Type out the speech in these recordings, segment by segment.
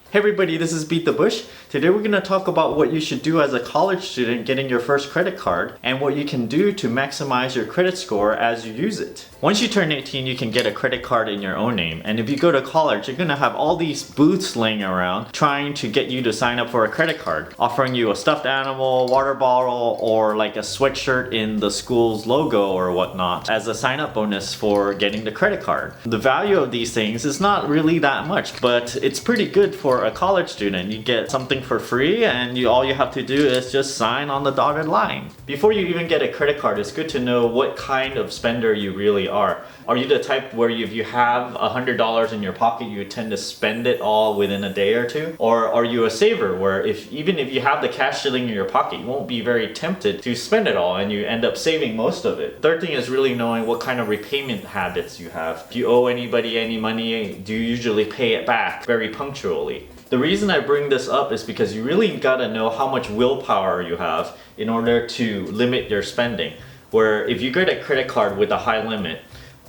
Hey everybody, this is Beat the Bush. Today we're going to talk about what you should do as a college student getting your first credit card and what you can do to maximize your credit score as you use it. Once you turn 18, you can get a credit card in your own name, and if you go to college, you're going to have all these booths laying around trying to get you to sign up for a credit card, offering you a stuffed animal, water bottle, or like a sweatshirt in the school's logo or whatnot as a sign-up bonus for getting the credit card. The value of these things is not really that much, but it's pretty good for a college student. You get something for free and all you have to do is just sign on the dotted line. Before you even get a credit card, it's good to know what kind of spender you really are. Are you the type where if you have $100 in your pocket, you tend to spend it all within a day or two? Or are you a saver where even if you have the cash sitting in your pocket, you won't be very tempted to spend it all and you end up saving most of it? Third thing is really knowing what kind of repayment habits you have. If you owe anybody any money, do you usually pay it back very punctually? The reason I bring this up is because you really gotta know how much willpower you have in order to limit your spending. Where if you get a credit card with a high limit,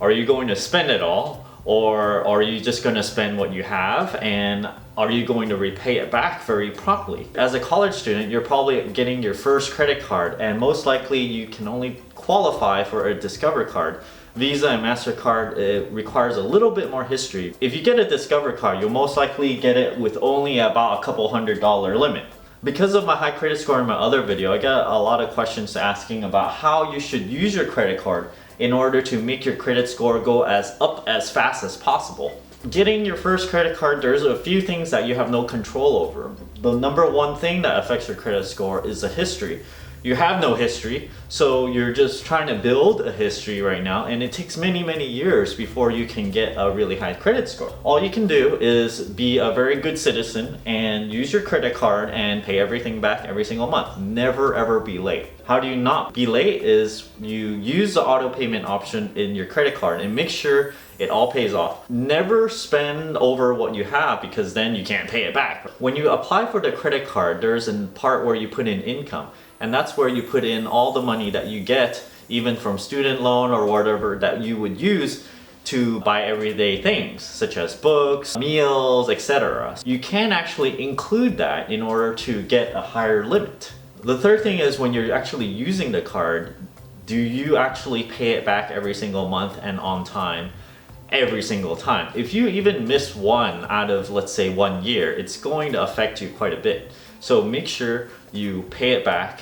are you going to spend it all? Or are you just gonna spend what you have, and are you going to repay it back very promptly? As a college student, you're probably getting your first credit card, and most likely you can only qualify for a Discover card. Visa and MasterCard requires a little bit more history. If you get a Discover card, you'll most likely get it with only about a couple $100 limit. Because of my high credit score in my other video, I got a lot of questions asking about how you should use your credit card in order to make your credit score go up as fast as possible. Getting your first credit card, there's a few things that you have no control over. The number one thing that affects your credit score is the history. You have no history, so you're just trying to build a history right now, and it takes many years before you can get a really high credit score. All you can do is be a very good citizen and use your credit card and pay everything back every single month. Never ever be late. How do you not be late is you use the auto payment option in your credit card and make sure it all pays off. Never spend over what you have, because then you can't pay it back. When you apply for the credit card, there's a part where you put in income. And that's where you put in all the money that you get, even from student loan or whatever that you would use to buy everyday things, such as books, meals, etc. You can actually include that in order to get a higher limit. The third thing is, when you're actually using the card, do you actually pay it back every single month and on time? Every single time. If you even miss one out of, let's say, 1 year, it's going to affect you quite a bit. So make sure you pay it back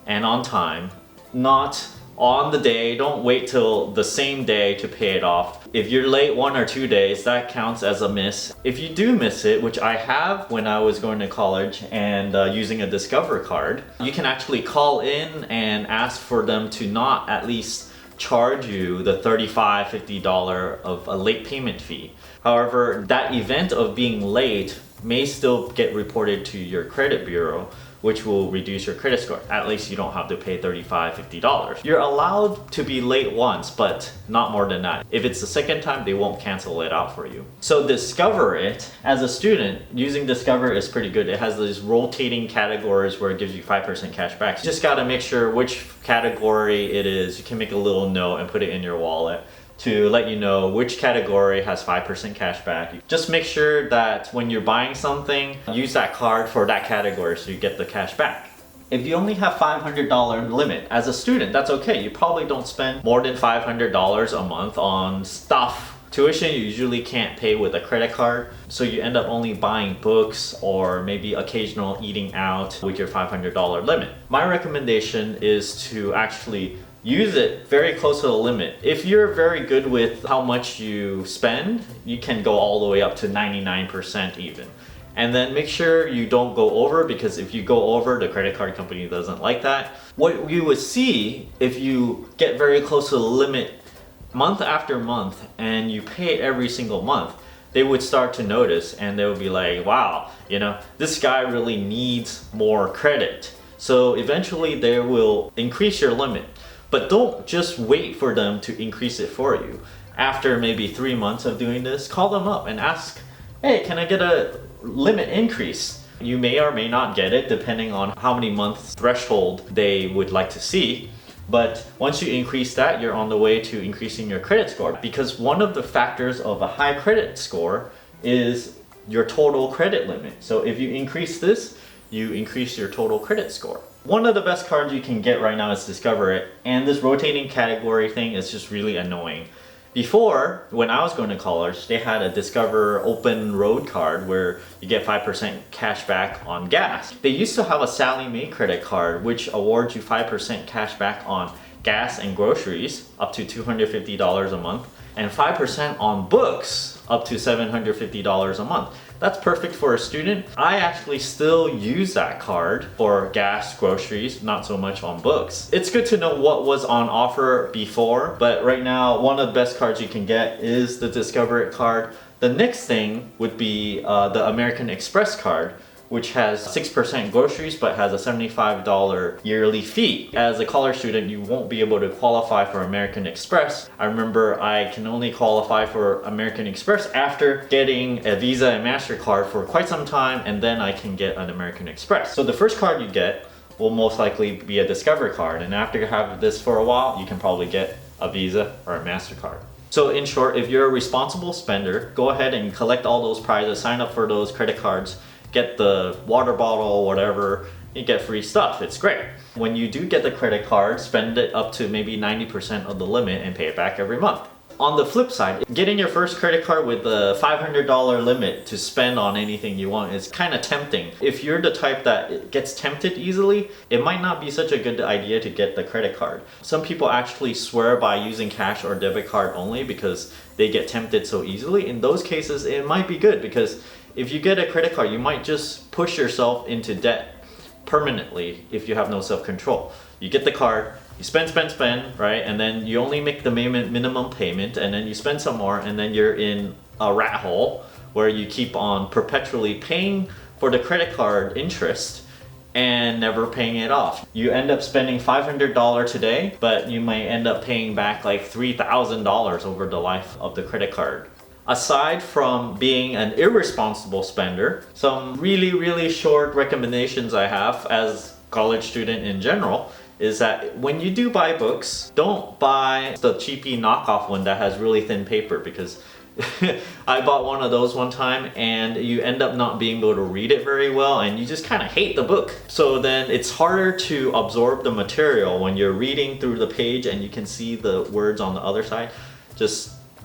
and on time, not on the day. Don't wait till the same day to pay it off. If you're late 1 or 2 days, that counts as a miss. If you do miss it, which I have when I was going to college and using a Discover card, you can actually call in and ask for them to not at least charge you the $35, $50 of a late payment fee. However, that event of being late may still get reported to your credit bureau, which will reduce your credit score. At least you don't have to pay $35, $50. You're allowed to be late once, but not more than that. If it's the second time, they won't cancel it out for you. So Discover it. As a student, using Discover is pretty good. It has these rotating categories where it gives you 5% cash back. You just gotta make sure which category it is. You can make a little note and put it in your wallet to let you know which category has 5% cash back. Just make sure that when you're buying something, use that card for that category so you get the cash back. If you only have $500 limit, as a student, that's okay. You probably don't spend more than $500 a month on stuff. Tuition you usually can't pay with a credit card, so you end up only buying books or maybe occasional eating out with your $500 limit. My recommendation is to actually use it very close to the limit. If you're very good with how much you spend, you can go all the way up to 99% even. And then make sure you don't go over, because if you go over, the credit card company doesn't like that. What you would see if you get very close to the limit month after month and you pay it every single month, they would start to notice and they would be like, wow, this guy really needs more credit. So eventually they will increase your limit. But don't just wait for them to increase it for you. After maybe 3 months of doing this, call them up and ask, hey, can I get a limit increase? You may or may not get it depending on how many months threshold they would like to see. But once you increase that, you're on the way to increasing your credit score. Because one of the factors of a high credit score is your total credit limit. So if you increase this, you increase your total credit score. One of the best cards you can get right now is Discover It, and this rotating category thing is just really annoying. Before, when I was going to college, they had a Discover Open Road card where you get 5% cash back on gas. They used to have a Sally Mae credit card which awards you 5% cash back on gas and groceries up to $250 a month, and 5% on books up to $750 a month. That's perfect for a student. I actually still use that card for gas, groceries, not so much on books. It's good to know what was on offer before, but right now, one of the best cards you can get is the Discover It card. The next thing would be the American Express card, which has 6% groceries but has a $75 yearly fee. As a college student, you won't be able to qualify for American Express. I remember I can only qualify for American Express after getting a Visa and MasterCard for quite some time, and then I can get an American Express. So the first card you get will most likely be a Discover card, and after you have this for a while, you can probably get a Visa or a MasterCard. So in short, if you're a responsible spender, go ahead and collect all those prizes, sign up for those credit cards, get the water bottle, whatever, you get free stuff. It's great. When you do get the credit card, spend it up to maybe 90% of the limit and pay it back every month. On the flip side, getting your first credit card with a $500 limit to spend on anything you want is kind of tempting. If you're the type that gets tempted easily, it might not be such a good idea to get the credit card. Some people actually swear by using cash or debit card only because they get tempted so easily. In those cases, it might be good because if you get a credit card, you might just push yourself into debt permanently if you have no self-control. You get the card, you spend, right? And then you only make the minimum payment, and then you spend some more, and then you're in a rat hole where you keep on perpetually paying for the credit card interest and never paying it off. You end up spending $500 today, but you might end up paying back like $3,000 over the life of the credit card. Aside from being an irresponsible spender, some really short recommendations I have as a college student in general is that when you do buy books, don't buy the cheapy knockoff one that has really thin paper, because I bought one of those one time and you end up not being able to read it very well and you just kind of hate the book. So then it's harder to absorb the material when you're reading through the page and you can see the words on the other side.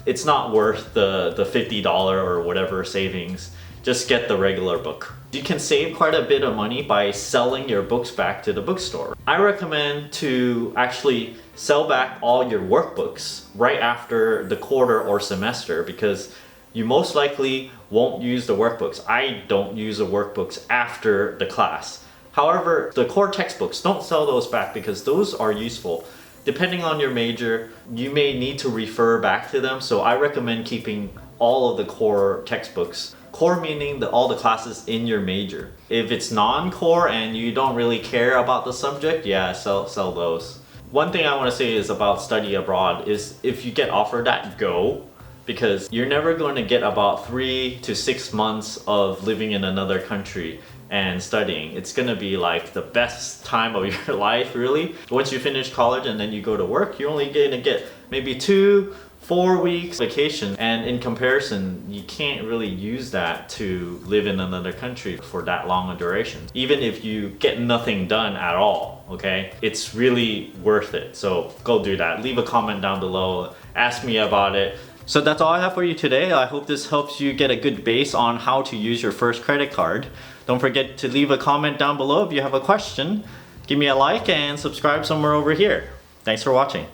It's not worth the $50 or whatever savings. Just get the regular book. You can save quite a bit of money by selling your books back to the bookstore. I recommend to actually sell back all your workbooks right after the quarter or semester, because you most likely won't use the workbooks. I don't use the workbooks after the class. However, the core textbooks, don't sell those back because those are useful. Depending on your major, you may need to refer back to them, so I recommend keeping all of the core textbooks. Core meaning all the classes in your major. If it's non-core and you don't really care about the subject, yeah, sell those. One thing I want to say is about study abroad is if you get offered that, go. Because you're never going to get about 3 to 6 months of living in another country and studying. It's gonna be like the best time of your life, really. Once you finish college and then you go to work, you're only gonna get maybe 2-4 weeks vacation, and in comparison, you can't really use that to live in another country for that long a duration. Even if you get nothing done at all, okay? It's really worth it, so go do that. Leave a comment down below, ask me about it. So that's all I have for you today. I hope this helps you get a good base on how to use your first credit card. Don't forget to leave a comment down below if you have a question. Give me a like and subscribe somewhere over here. Thanks for watching.